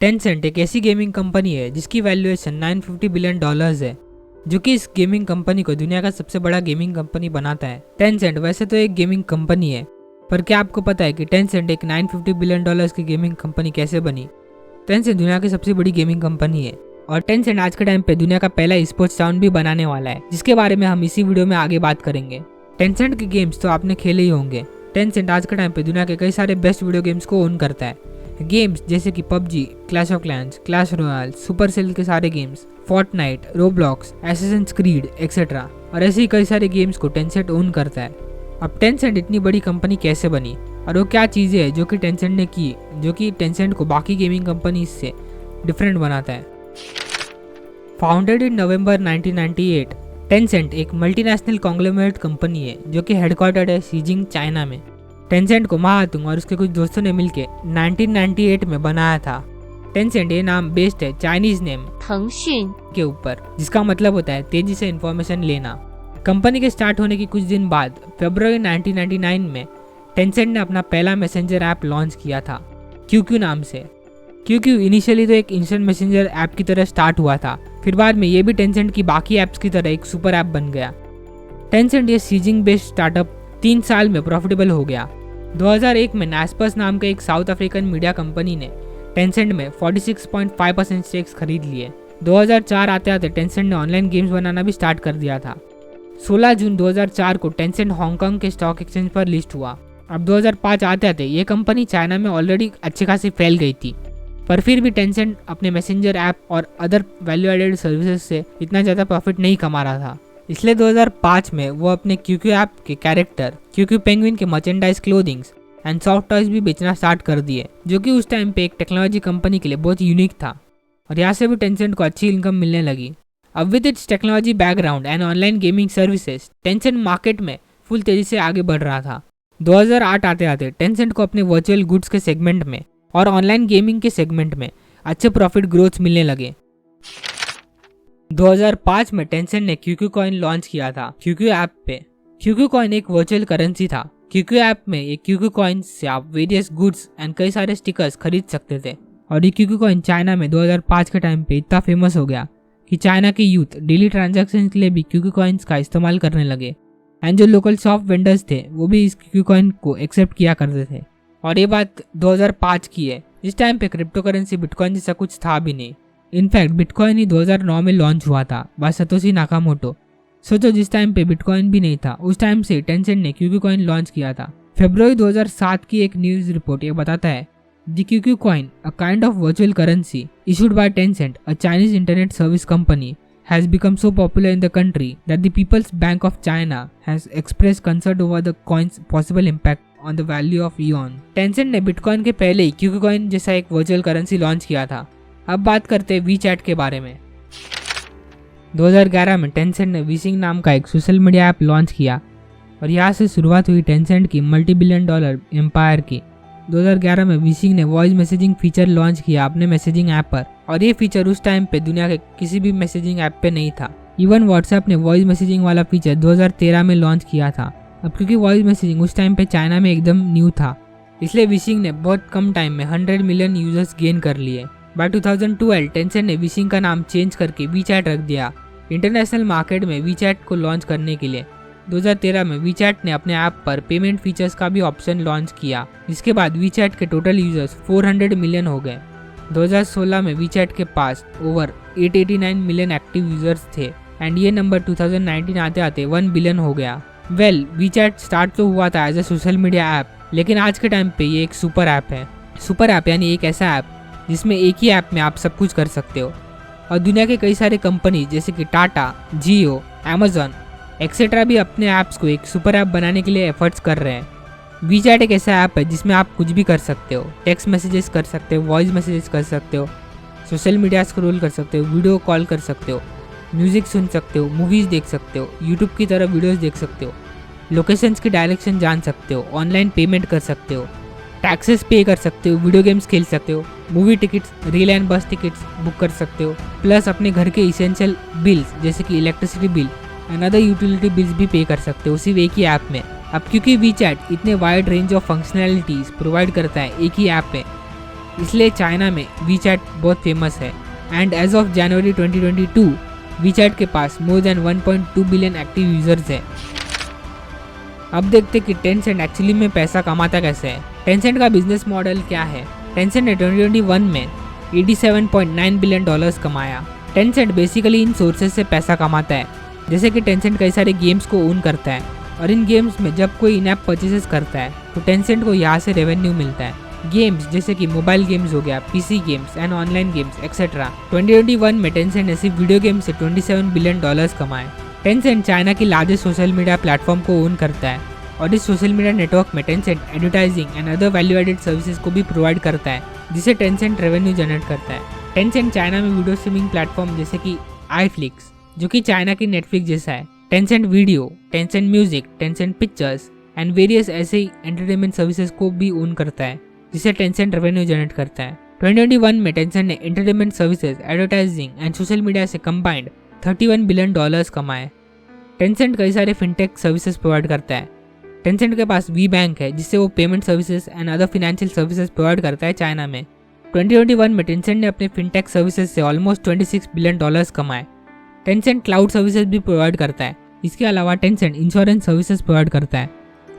Tencent एक ऐसी gaming company है जिसकी वैल्यूएशन $950 बिलियन है, जो कि इस गेमिंग कंपनी को दुनिया का सबसे बड़ा गेमिंग कंपनी बनाता है। टेंसेंट वैसे तो एक गेमिंग कंपनी है, पर क्या आपको पता है कि टेंसेंट एक $950 बिलियन की गेमिंग कंपनी कैसे बनी? टेंसेंट दुनिया की सबसे बड़ी गेमिंग कंपनी है और टेंसेंट आज के टाइम पे दुनिया का पहला स्पोर्ट्स टाउन भी बनाने वाला है, जिसके बारे में हम इसी वीडियो में आगे बात करेंगे। टेंसेंट के गेम्स तो आपने खेले ही होंगे। टेंसेंट आज के टाइम पे दुनिया के कई सारे बेस्ट वीडियो गेम्स को ओन करता है। गेम्स जैसे कि PUBG, Clash of Clans, Clash Royale, Supercell के सारे games, Fortnite, Roblox, Assassin's Creed etcetera और ऐसे ही कई सारे गेम्स को टेंसेंट ओन करता है। अब टेंसेंट इतनी बड़ी कंपनी कैसे बनी और वो क्या चीज़ें हैं जो कि टेंसेंट ने की, जो कि टेंसेंट को बाकी गेमिंग कंपनी से डिफरेंट बनाता है। फाउंडेड इन नवंबर 1998, टेंसेंट एक मल्टीनेशनल कॉन्ग्लोमरेट कंपनी है जो कि हेडक्वार्टर्ड है शीजिंग, चाइना में। टेंसेंट को मा हातुंग और उसके कुछ दोस्तों ने मिलकर 1998 में बनाया था। टेंसेंट ये नाम बेस्ड है चाइनीज नेम腾讯के ऊपर, जिसका मतलब होता है तेजी से इंफॉर्मेशन लेना। कंपनी के स्टार्ट होने के कुछ दिन बाद फरवरी 1999 में टेंसेंट ने अपना पहला मैसेंजर ऐप लॉन्च किया था QQ नाम से। QQ इनिशियली तो एक इंस्टेंट मैसेंजर ऐप की तरह स्टार्ट हुआ था, फिर बाद में ये भी टेंसेंट की बाकी ऐप्स की तरह एक सुपर ऐप बन गया। टेंसेंट ये शीजिंग बेस्ड स्टार्टअप 3 साल में प्रॉफिटेबल हो गया। 2001 में नास्पर्स नाम के एक साउथ अफ्रीकन मीडिया कंपनी ने टेंसेंट में 46.5% स्टेक्स खरीद लिए। 2004 आते आते टेंसेंट ने ऑनलाइन गेम्स बनाना भी स्टार्ट कर दिया था। 16 जून 2004 को टेंसेंट हांगकांग के स्टॉक एक्सचेंज पर लिस्ट हुआ। अब 2005 आते आते ये कंपनी चाइना में ऑलरेडी अच्छी खासी फैल गई थी, पर फिर भी टेंसेंट अपने मैसेंजर ऐप और अदर वैल्यू एडेड सर्विसेज से इतना ज़्यादा प्रॉफिट नहीं कमा रहा था। इसलिए 2005 में वो अपने QQ ऐप के कैरेक्टर QQ पेंगुइन के merchandise, clothings and soft toys भी बेचना स्टार्ट कर दिए, जो कि उस टाइम पे एक टेक्नोलॉजी कंपनी के लिए बहुत यूनिक था और यहाँ से भी टेंसेंट को अच्छी इनकम मिलने लगी। अब with its technology background and online gaming services, Tencent market में फुल तेजी से आगे बढ़ रहा था। 2008 आते आते टेंसेंट को अपने वर्चुअल गुड्स के सेगमेंट में और ऑनलाइन गेमिंग के सेगमेंट में अच्छे प्रॉफिट ग्रोथ मिलने लगे। 2005 में टेंसेंट ने QQ कॉइन लॉन्च किया था QQ ऐप पे। QQ कॉइन एक वर्चुअल करेंसी था। QQ ऐप में ये QQ कॉइन से आप वेरियस गुड्स एंड कई सारे स्टिकर्स खरीद सकते थे और ये QQ कॉइन चाइना में 2005 के टाइम पे इतना फेमस हो गया कि चाइना के यूथ डेली ट्रांजैक्शन के लिए भी QQ कॉइन्स का इस्तेमाल करने लगे एंड जो लोकल शॉप वेंडर्स थे वो भी इस QQ कॉइन को एक्सेप्ट किया करते थे। और ये बात 2005 की है। इस टाइम पे क्रिप्टो करेंसी बिटकॉइन जैसा कुछ था भी नहीं। इनफैक्ट बिटकॉइन ही 2009 में लॉन्च हुआ था बाय सतोशी नाकामोटो। सोचो जिस टाइम पे बिटकॉइन भी नहीं था, उस टाइम से टेंसेंट ने QQ कॉइन लॉन्च किया था। फरवरी 2007 की एक न्यूज रिपोर्ट ये बताता है the QQ coin, a kind of virtual currency issued by Tencent, a Chinese internet service company, has become so popular in the country that the People's Bank of China has expressed concern over the coin's possible impact on the value of yuan। Tencent ने bitcoin के पहले ही QQ coin जैसा एक virtual currency launch किया था। अब बात करते हैं WeChat के बारे में। 2011 में टेंसेंट ने वीसिंग नाम का एक सोशल मीडिया ऐप लॉन्च किया और यहाँ से शुरुआत हुई टेंसेंट की $multi-billion एम्पायर की। 2011 में वीसिंग ने वॉइस मैसेजिंग फीचर लॉन्च किया अपने मैसेजिंग ऐप पर और ये फीचर उस टाइम पे दुनिया के किसी भी मैसेजिंग ऐप पे नहीं था। इवन व्हाट्सएप ने वॉइस मैसेजिंग वाला फीचर 2013 में लॉन्च किया था। अब क्योंकि वॉइस मैसेजिंग उस टाइम पे चाइना में एकदम न्यू था, इसलिए वीसिंग ने बहुत कम टाइम में 100 मिलियन यूजर्स गेन कर लिए। बाय 2012 टेंसेंट ने वीसिंग का नाम चेंज करके WeChat रख दिया इंटरनेशनल मार्केट में WeChat को लॉन्च करने के लिए। 2013 में WeChat ने अपने ऐप पर पेमेंट फीचर्स का भी ऑप्शन लॉन्च किया, जिसके बाद WeChat के टोटल यूजर्स 400 मिलियन हो गए। 2016 में WeChat के पास ओवर 889 मिलियन एक्टिव यूजर्स थे एंड ये नंबर 2019 आते आते 1 बिलियन हो गया। WeChat स्टार्ट तो हुआ था as a social media app, लेकिन आज के टाइम पे ये एक सुपर ऐप है। सुपर ऐप यानी एक ऐसा ऐप जिसमें एक ही ऐप में आप सब कुछ कर सकते हो और दुनिया के कई सारे कंपनी जैसे कि टाटा, जियो, अमेजॉन एक्सेट्रा भी अपने ऐप्स को एक सुपर ऐप बनाने के लिए एफर्ट्स कर रहे हैं। WeChat एक ऐसा ऐप है जिसमें आप कुछ भी कर सकते हो। टेक्स्ट मैसेजेस कर सकते हो, वॉइस मैसेजेस कर सकते हो, सोशल मीडिया स्क्रॉल कर सकते हो, वीडियो कॉल कर सकते हो, म्यूजिक सुन सकते हो, मूवीज़ देख सकते हो, यूट्यूब की तरह वीडियोस देख सकते हो, लोकेशंस की डायरेक्शन जान सकते हो, ऑनलाइन पेमेंट कर सकते हो, टैक्सेस पे कर सकते हो, वीडियो गेम्स खेल सकते हो, मूवी टिकट्स, रेल एंड बस टिकट्स बुक कर सकते हो, प्लस अपने घर के इसेंशियल बिल्स जैसे कि electricity bill and other utility bills भी पे कर सकते हो सिर्फ एक ही ऐप में। अब क्योंकि WeChat इतने wide range of functionalities provide करता है एक ही ऐप में, इसलिए चाइना में वीचैट बहुत फेमस है। And as of January 2022 WeChat के पास more than 1.2 billion active users है। अब देखते कि टेंसेंट एक्चुअली में पैसा कमाता कैसे है। टेंसेंट का बिजनेस मॉडल क्या है। टेंसेंट ने 2021 में 87.9 बिलियन डॉलर्स कमाया। टेंसेंट बेसिकली इन सोर्सेज से पैसा कमाता है, जैसे कि टेंसेंट कई सारे गेम्स को ओन करता है और इन गेम्स में जब कोई इन ऐप परचेसेस करता है तो टेंसेंट को यहाँ से रेवेन्यू मिलता है। गेम्स जैसे कि मोबाइल गेम्स हो गया, PC games and online games etcetera. 2021 में टेंसेंट ने सिर्फ वीडियो गेम से 27 बिलियन डॉलर्स कमाए। टेंसेंट चाइना की लार्जेस्ट सोशल मीडिया प्लेटफॉर्म को ओन करता है और इस सोशल मीडिया नेटवर्क में Tencent advertising and other value added services को भी प्रोवाइड करता है, जिससे टेंसेंट रेवेन्यू जनरेट करता है। टेंसेंट चाइना में वीडियो स्ट्रीमिंग प्लेटफॉर्म जैसे कि आईफ्लिक्स, जो कि चाइना की नेटफ्लिक्स जैसा है, Tencent video, Tencent music, Tencent pictures and various ऐसे ही एंटरटेनमेंट सर्विसेज को भी ओन करता है, जिससे टेंसेंट रेवेन्यू जनरेट करता है। 2021 में टेंसेंट ने entertainment services, advertising and social media से कंबाइंड 31 बिलियन डॉलर्स कमाए। टेंसेंट कई सारे फिनटेक सर्विसेज प्रोवाइड करता है। टेंसेंट के पास वी बैंक है, जिससे वो payment services and other financial services provide करता है चाइना में। 2021 में टेंसेंट ने अपने फिनटेक सर्विसेज से ऑलमोस्ट 26 बिलियन डॉलर्स कमाए। टेंसेंट क्लाउड सर्विसेज भी प्रोवाइड करता है। इसके अलावा टेंसेंट इंश्योरेंस सर्विसेज प्रोवाइड करता है,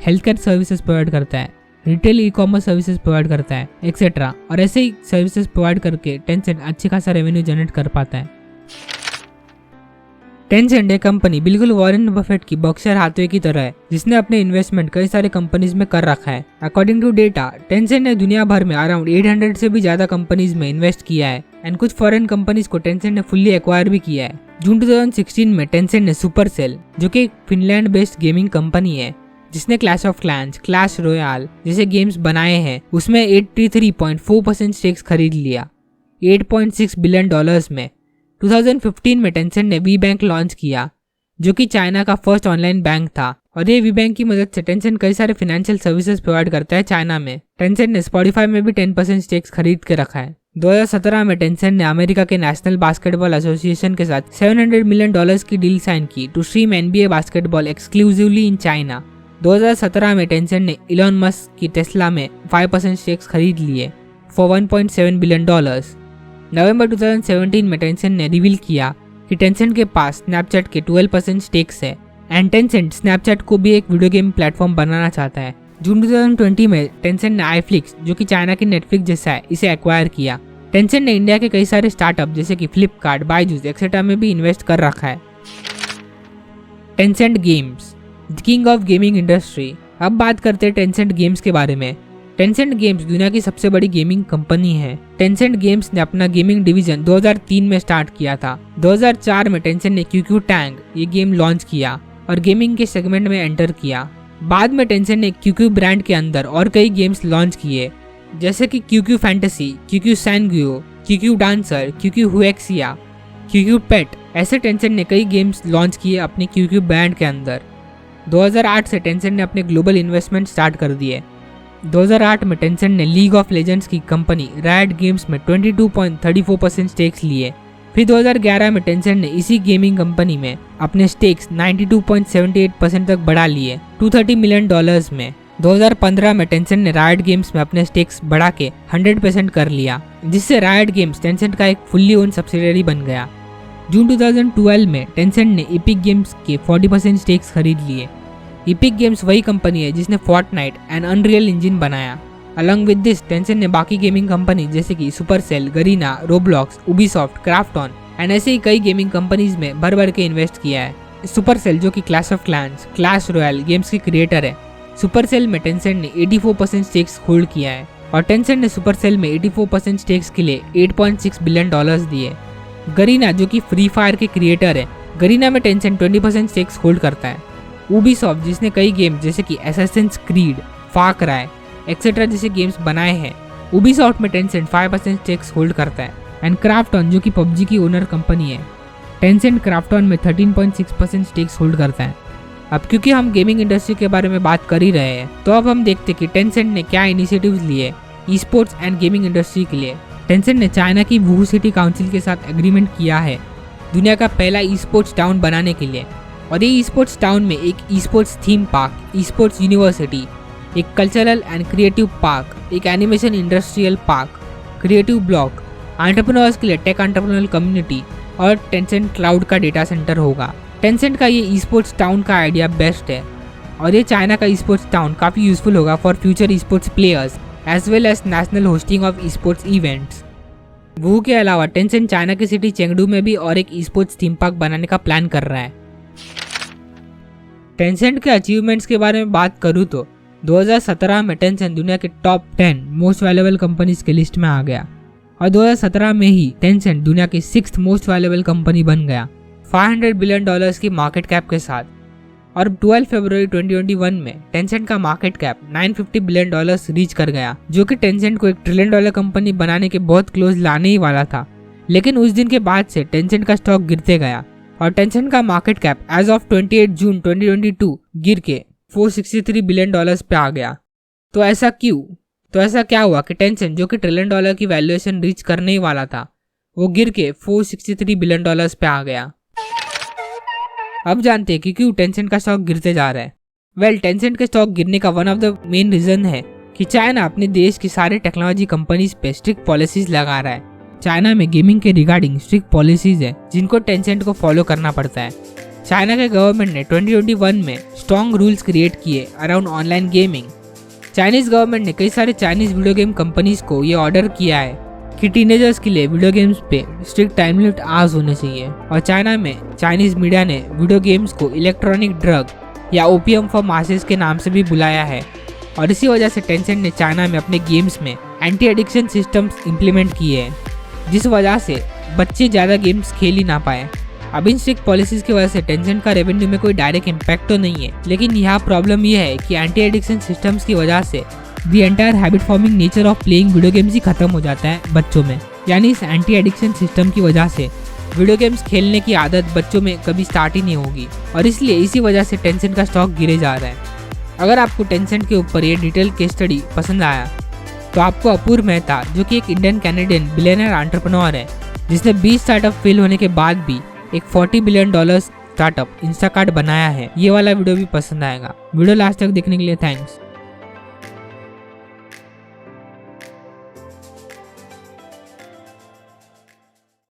हेल्थ केयर सर्विसेज प्रोवाइड करता है, retail e commerce services provide करता है एक्सेट्रा। और ऐसे ही सर्विसेज प्रोवाइड करके टेंसेंट अच्छी खासा रेवेन्यू जनरेट कर पाता है। टेंसेंट एक कंपनी बिल्कुल वॉरेन बफेट की बर्कशायर हाथवे की तरह है, जिसने अपने इन्वेस्टमेंट कई सारे कंपनीज में कर रखा है। अकॉर्डिंग टू डेटा, टेंसेंट ने दुनिया भर में अराउंड 800 से भी ज्यादा कंपनीज में इन्वेस्ट किया है एंड कुछ फॉरेन कंपनीज को टेंसेंट ने फुल्ली एक्वायर भी किया है। जून 2016 में टेंसेंट ने सुपरसेल, जो कि एक फिनलैंड बेस्ड गेमिंग कंपनी है, जिसने clash of Clans, Clash royal जैसे गेम्स बनाए हैं, उसमें 83.4% स्टेक्स खरीद लिया 8.6 बिलियन डॉलर्स में। 2015 में टेंसेंट ने वी बैंक लॉन्च किया, जो कि चाइना का फर्स्ट ऑनलाइन बैंक था और ये वी बैंक की मदद से टेंसेंट कई सारे फाइनेंशियल सर्विसेज प्रोवाइड करता है चाइना में। टेंसेंट ने स्पॉटिफाई में भी 10% स्टेक्स खरीद के रखा है। 2017 में टेंसेंट ने अमेरिका के नेशनल बास्केटबॉल एसोसिएशन के साथ $700 मिलियन की डील साइन की to stream NBA basketball exclusively in China. 2017 में टेंसेंट ने इलॉन मस्क की टेस्ला में 5% स्टेक्स खरीद लिए फॉर $1.7 बिलियन। नवंबर 2017 में टेंसेंट ने रिवील किया कि टेंसेंट के पास स्नैपचैट के 12% स्टेक्स है एंड टेंसेंट स्नैपचैट को भी एक वीडियो गेम प्लेटफॉर्म बनाना चाहता है। जून 2020 में टेंसेंट ने आईफ्लिक्स, जो कि चाइना की नेटफ्लिक्स जैसा है, इसे एक्वायर किया। टेंसेंट ने इंडिया के कई सारे स्टार्टअप जैसे कि फ्लिपकार्ट, बायजूस एक्सेट्रा में भी इन्वेस्ट कर रखा है। Tencent games, the king of gaming industry. अब बात करते हैं टेंसेंट गेम्स के बारे में। टेंसेंट गेम्स दुनिया की सबसे बड़ी गेमिंग कंपनी है। टेंसेंट गेम्स ने अपना गेमिंग डिवीजन 2003 में स्टार्ट किया था। 2004 में टेंसेंट ने QQ टैंग ये गेम लॉन्च किया और गेमिंग के सेगमेंट में एंटर किया। बाद में टेंसेंट ने QQ ब्रांड के अंदर और कई गेम्स लॉन्च किए, जैसे कि QQ fantasy, QQ सैनग्यो, QQ dancer, QQ हुएक्सिया, QQ पेट। ऐसे टेंसेंट ने कई गेम्स लॉन्च किए अपने QQ ब्रांड के अंदर। 2008 से टेंसेंट ने अपने ग्लोबल इन्वेस्टमेंट स्टार्ट कर दिए। 2008 में टेंसेंट ने लीग ऑफ लेजेंड्स की कंपनी रायट गेम्स में 22.34% स्टेक्स लिए। फिर 2011 में टेंसेंट ने इसी गेमिंग कंपनी में अपने स्टेक्स 92.78% तक बढ़ा लिए $230 मिलियन में। 2015 में टेंसेंट ने रायट गेम्स में अपने स्टेक्स बढ़ा के 100% कर लिया, जिससे रायट गेम्स टेंसेंट का एक फुल्ली ओन सब्सिडियरी बन गया। जून 2012 में टेंसेंट ने एपिक गेम्स के 40% स्टेक्स खरीद लिए। एपिक गेम्स वही कंपनी है जिसने फोर्टनाइट एंड अनरियल इंजन बनाया। अलॉन्ग विद दिस, टेंसेंट ने बाकी गेमिंग कंपनी जैसे कि Supercell, Garena, Roblox, Ubisoft, Krafton and ऐसे ही कई गेमिंग कंपनीज में भर भर के इन्वेस्ट किया है। सुपरसेल, जो कि clash of Clans, Clash royal games की क्रिएटर है, सुपरसेल में टेंसेंट ने 84% स्टेक्स होल्ड किया है और टेंसेंट ने सुपरसेल में 84% स्टेक्स के लिए $8.6 बिलियन दिए। गरीना, जो कि फ्री फायर के क्रिएटर है, गरीना में टेंसेंट 20% स्टेक्स होल्ड करता है। उबीसॉफ्ट, जिसने कई गेम जैसे कि असैसिन्स क्रीड, फार क्राई एक्सेट्रा जैसे गेम्स बनाए हैं, उबीसॉफ्ट में टेंसेंट 5% स्टेक्स होल्ड करता है। एंड क्राफ्टॉन, जो कि PUBG की ओनर कंपनी है, टेंसेंट क्राफ्टॉन में 13.6% स्टेक्स होल्ड करता है। अब क्योंकि हम गेमिंग इंडस्ट्री के बारे में बात कर ही रहे हैं, तो अब हम देखते कि टेंसेंट ने क्या इनिशिएटिव्स लिए e sports and gaming industry के लिए। टेंसेंट ने चाइना की वुहू सिटी काउंसिल के साथ एग्रीमेंट किया है दुनिया का पहला ई स्पोर्ट्स टाउन बनाने के लिए। और ये ई स्पोर्ट्स टाउन में एक esports theme park, esports university, एक कल्चरल एंड क्रिएटिव पार्क, एक animation industrial park, creative block, entrepreneurs के लिए टेक एंटरप्रेन्योरल कम्युनिटी और टेंसेंट क्लाउड का डेटा सेंटर होगा। टेंसेंट का ये ई स्पोर्ट्स टाउन का आइडिया बेस्ट है और ये चाइना का ई स्पोर्ट्स टाउन काफ़ी यूजफुल होगा for future esports players as well as national hosting of esports events. वू के अलावा टेंसेंट चाइना की सिटी चेंगडू में भी और एक ई स्पोर्ट्स थीम पार्क बनाने का प्लान कर रहा है। टेंसेंट के अचीवमेंट्स के बारे में बात करूँ तो 2017 में टेंसेंट दुनिया के टॉप 10 मोस्ट वैल्यूएबल कंपनीज के लिस्ट में आ गया और 2017 में ही टेंसेंट दुनिया की 6th मोस्ट वैल्यूएबल कंपनी बन गया $500 बिलियन की मार्केट कैप के साथ। और 12 फरवरी 2021 में टेंसेंट का मार्केट कैप $950 बिलियन रीच कर गया, जो कि टेंसेंट को $1 ट्रिलियन कंपनी बनाने के बहुत क्लोज लाने ही वाला था। लेकिन उस दिन के बाद से टेंसेंट का स्टॉक गिरते गया और टेंसेंट का मार्केट कैप एज ऑफ 28 जून 2022 गिर के $463 बिलियन पे आ गया। तो ऐसा क्यों? तो ऐसा क्या हुआ कि टेंसेंट जो कि $1 ट्रिलियन की वैल्यूएशन रीच करने ही वाला था, वो गिर के $463 बिलियन पे आ गया। अब जानते हैं कि क्यों टेंसेंट का स्टॉक गिरते जा रहा है। टेंसेंट के स्टॉक गिरने का one of the main reason है कि चाइना अपने देश की सारे टेक्नोलॉजी कंपनीज पे स्ट्रिक्ट पॉलिसीज लगा रहा है। चाइना में गेमिंग के रिगार्डिंग स्ट्रिक्ट पॉलिसीज है जिनको टेंसेंट को फॉलो करना पड़ता है। चाइना के गवर्नमेंट ने 2021 में स्ट्रॉन्ग रूल्स क्रिएट किए around online gaming. Chinese government ने कई सारे चाइनीज वीडियो गेम कंपनीज को ये ऑर्डर किया है कि टीनेजर्स के लिए वीडियो गेम्स पे स्ट्रिक्ट टाइम लिमिट आवर्स होने चाहिए। और चाइना में चाइनीज मीडिया ने वीडियो गेम्स को इलेक्ट्रॉनिक ड्रग या ओपियम फॉर मासेस के नाम से भी बुलाया है। और इसी वजह से टेंसेंट ने चाइना में अपने गेम्स में एंटी एडिक्शन सिस्टम्स इम्प्लीमेंट किए हैं, जिस वजह से बच्चे ज़्यादा गेम्स खेल ही ना पाए। अब इन स्ट्रिक्ट पॉलिसीज की वजह से टेंसेंट का रेवेन्यू में कोई डायरेक्ट इम्पैक्ट तो नहीं है, लेकिन यहाँ प्रॉब्लम यह है कि एंटी एडिक्शन सिस्टम्स की वजह से the entire habit forming nature of playing video games ही खत्म हो जाता है बच्चों में। यानी इस एंटी एडिक्शन सिस्टम की वजह से वीडियो गेम्स खेलने की आदत बच्चों में कभी स्टार्ट ही नहीं होगी और इसलिए इसी वजह से टेंसेंट का स्टॉक गिरे जा रहा है। अगर आपको टेंसेंट के ऊपर ये डिटेल केस स्टडी पसंद आया तो आपको अपूर्व मेहता, जो कि एक इंडियन कैनेडियन बिलियनर एंटरप्रेन्योर है जिसने 20 स्टार्टअप फेल होने के बाद भी एक $40 बिलियन स्टार्टअप इंस्टाकार्ट बनाया है, ये वाला वीडियो भी पसंद आएगा। वीडियो लास्ट तक देखने के लिए थैंक्स।